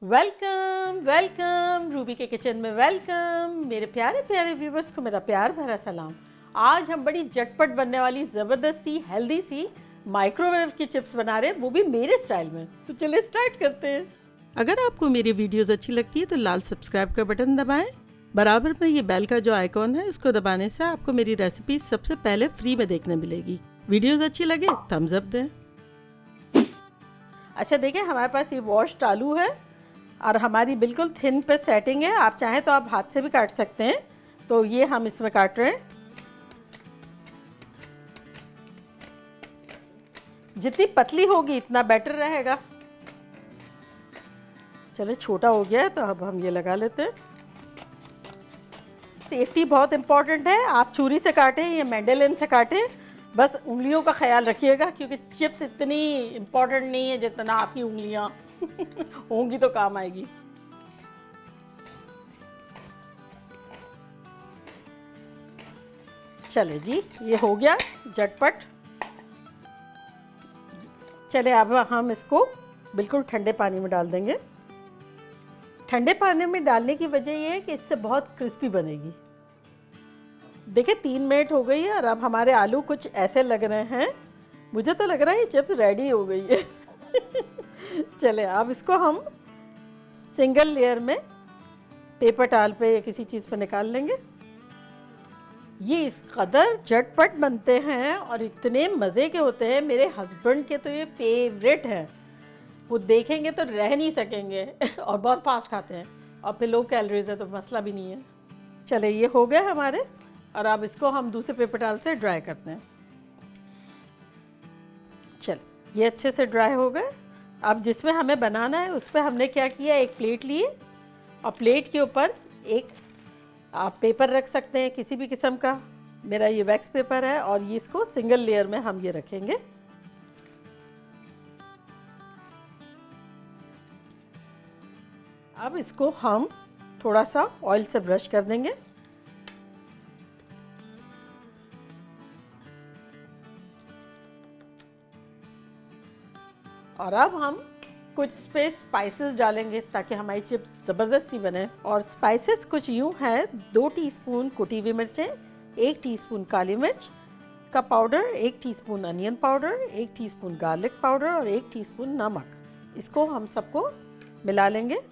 Welcome welcome Ruby के kitchen में welcome. मेरे प्यारे प्यारे व्यूवर्स को मेरा प्यार भरा सलाम। आज हम बड़ी झटपट बनने वाली ज़बरदस्त सी हेल्दी सी माइक्रोवेव की चिप्स बना रहे हैं, वो भी मेरे स्टाइल में। तो चलिए स्टार्ट करते हैं। अगर आपको मेरी वीडियोस अच्छी लगती है तो लाल सब्सक्राइब का बटन दबाएं। बराबर में ये बेल का जो आइकॉन है उसको दबाने से आपको मेरी रेसिपी सबसे पहले फ्री में देखने मिलेगी। वीडियोस अच्छी लगे थम्स अप दें। अच्छा देखिए, हमारे पास ये वॉश्ड आलू है और हमारी बिल्कुल थिन पे सेटिंग है। आप चाहें तो आप हाथ से भी काट सकते हैं। तो ये हम इसमें काट रहे हैं। जितनी पतली होगी इतना बेटर रहेगा। चलिए छोटा हो गया है तो अब हम ये लगा लेते हैं। सेफ्टी बहुत इम्पॉर्टेंट है। आप छुरी से काटें या मैंडेलिन से काटें, बस उंगलियों का ख्याल रखिएगा, क्योंकि चिप्स इतनी इम्पॉर्टेंट नहीं है जितना आपकी उंगलियां होंगी तो काम आएगी। चले जी, ये हो गया झटपट। चले अब हम इसको बिल्कुल ठंडे पानी में डाल देंगे। ठंडे पानी में डालने की वजह ये है कि इससे बहुत क्रिस्पी बनेगी। देखिए 3 मिनट हो गई है और अब हमारे आलू कुछ ऐसे लग रहे हैं। मुझे तो लग रहा है ये चिप्स रेडी हो गई है। चले अब इसको हम सिंगल लेयर में पेपर टॉवल पे या किसी चीज़ पे निकाल लेंगे। ये इस कदर झटपट बनते हैं और इतने मज़े के होते हैं। मेरे हस्बैंड के तो ये फेवरेट हैं। वो देखेंगे तो रह नहीं सकेंगे और बहुत फास्ट खाते हैं। और फिर लो कैलोरीज है तो मसला भी नहीं है। चले ये हो गए हमारे और अब इसको हम दूसरे पेपर टॉवल से ड्राई करते हैं। चलो ये अच्छे से ड्राई हो गए। अब जिसमें हमें बनाना है उस पर हमने क्या किया, एक प्लेट लिए और प्लेट के ऊपर एक आप पेपर रख सकते हैं किसी भी किस्म का। मेरा ये वैक्स पेपर है और ये इसको सिंगल लेयर में हम ये रखेंगे। अब इसको हम थोड़ा सा ऑयल से ब्रश कर देंगे। और अब हम कुछ पे स्पाइसेस डालेंगे ताकि हमारी चिप्स ज़बरदस्त सी बने। और स्पाइसेस कुछ यूँ हैं, 2 टीस्पून कुटी हुई मिर्चें, 1 टीस्पून काली मिर्च का powder, 1 teaspoon onion powder, 1 teaspoon garlic powder और 1 टीस्पून नमक। इसको हम सबको मिला लेंगे।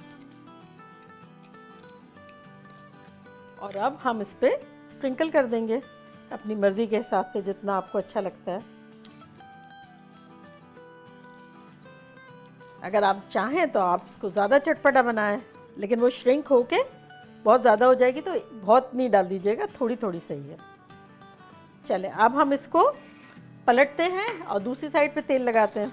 और अब हम इस पर स्प्रिंकल कर देंगे अपनी मर्ज़ी के हिसाब से, जितना आपको अच्छा लगता है। अगर आप चाहें तो आप इसको ज़्यादा चटपटा बनाएं, लेकिन वो श्रिंक होके बहुत ज़्यादा हो जाएगी तो बहुत नहीं डाल दीजिएगा, थोड़ी थोड़ी सही है। चले अब हम इसको पलटते हैं और दूसरी साइड पे तेल लगाते हैं।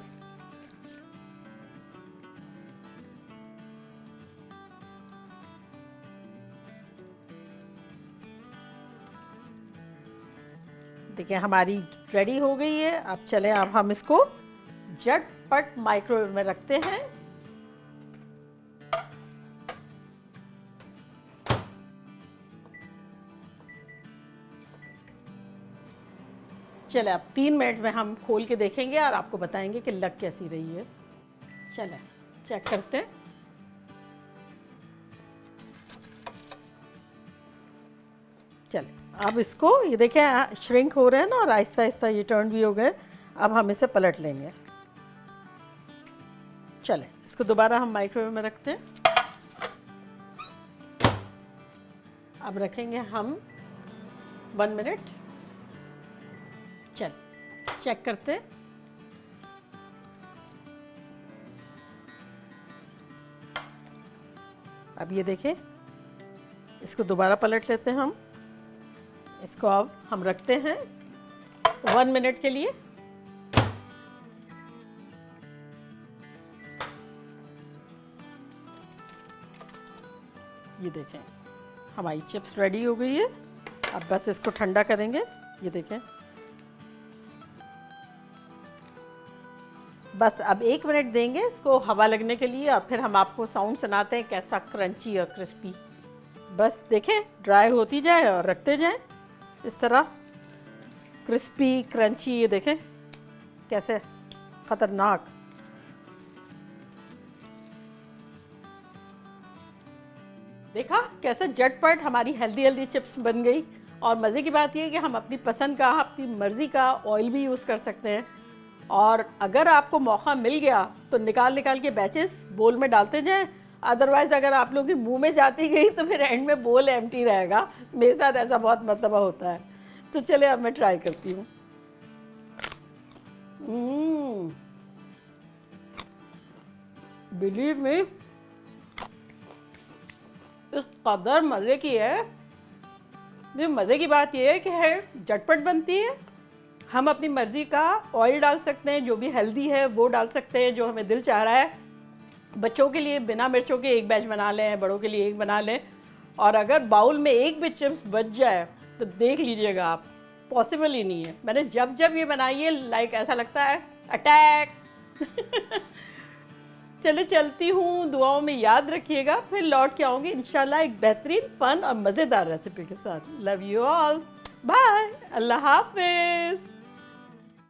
देखिए हमारी रेडी हो गई है। अब चले अब हम इसको झटपट माइक्रोवेव में रखते हैं। चले अब 3 मिनट में हम खोल के देखेंगे और आपको बताएंगे कि लग कैसी रही है। चले चेक करते हैं। चले अब इसको ये देखें श्रिंक हो रहे हैं ना, और आहिस्ता आहिस्ता ये टर्न भी हो गए। अब हम इसे पलट लेंगे। चले इसको दोबारा हम माइक्रोवेव में रखते हैं। अब रखेंगे हम 1 मिनट। चल चेक करते हैं। अब ये देखें, इसको दोबारा पलट लेते हैं हम। इसको अब हम रखते हैं 1 मिनट के लिए। ये देखें हमारी चिप्स रेडी हो गई है। अब बस इसको ठंडा करेंगे। ये देखें बस अब 1 मिनट देंगे इसको हवा लगने के लिए और फिर हम आपको साउंड सुनाते हैं कैसा क्रंची और क्रिस्पी। बस देखें ड्राई होती जाए और रखते जाएं इस तरह क्रिस्पी क्रंची। ये देखें कैसे ख़तरनाक। देखा कैसे झटपट हमारी हेल्दी हेल्दी चिप्स बन गई। और मज़े की बात यह है कि हम अपनी पसंद का, अपनी मर्ज़ी का ऑयल भी यूज़ कर सकते हैं। और अगर आपको मौका मिल गया तो निकाल निकाल के बैचेस बोल में डालते जाएं। अदरवाइज़ अगर आप लोगों के मुंह में जाती गई तो फिर एंड में बोल एम्प्टी रहेगा। मेरे साथ ऐसा बहुत मरतबा होता है। तो चले अब मैं ट्राई करती हूँ। बिलीव मी, इस कदर मज़े की है। ये मज़े की बात ये है कि है झटपट बनती है। हम अपनी मर्ज़ी का ऑयल डाल सकते हैं, जो भी हेल्दी है वो डाल सकते हैं, जो हमें दिल चाह रहा है। बच्चों के लिए बिना मिर्चों के एक बैच बना लें, बड़ों के लिए एक बना लें। और अगर बाउल में एक भी चिप्स बच जाए तो देख लीजिएगा आप, पॉसिबल ही नहीं है। मैंने जब जब ये बनाई है लाइक ऐसा लगता है अटैक। चले चलती हूँ, दुआओं में याद रखिएगा। फिर लौट के आऊँगी इंशाल्लाह एक बेहतरीन फन और मज़ेदार रेसिपी के साथ। लव यू ऑल, बाय, अल्लाह हाफिज़।